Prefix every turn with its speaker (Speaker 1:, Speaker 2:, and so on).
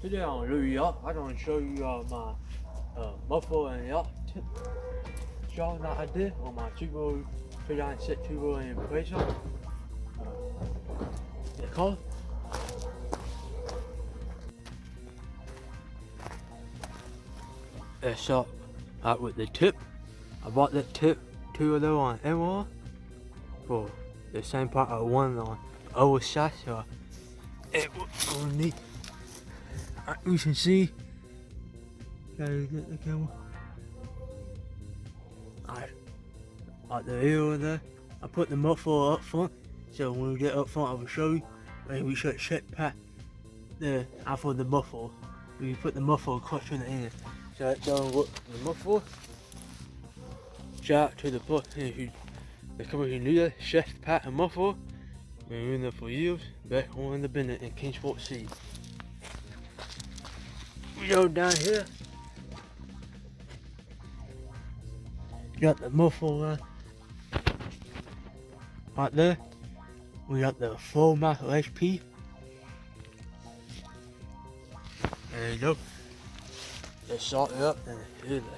Speaker 1: Today on Louie, I'm going to show you my muffler and tip job that I did on my Subaru 2006 Subaru Impreza. The car. So, with the tip, I bought the tip 2 of them on Amazon for the same part I won on oversized, so it was only. You can see. Gotta get the camera. At the heel there, I put the muffler up front, so when we get up front I will show you. And we should check past after the muffler. We put the muffler clutch in the end. So that down what the muffler. Shout out to the company who knew that, Chef Pat and Muffler. Been doing that for years, back on the Bennett in Kingsport C. We go down here. Got the muffler right there. We got the full mouth HP. There you go. Just salt it up and here's the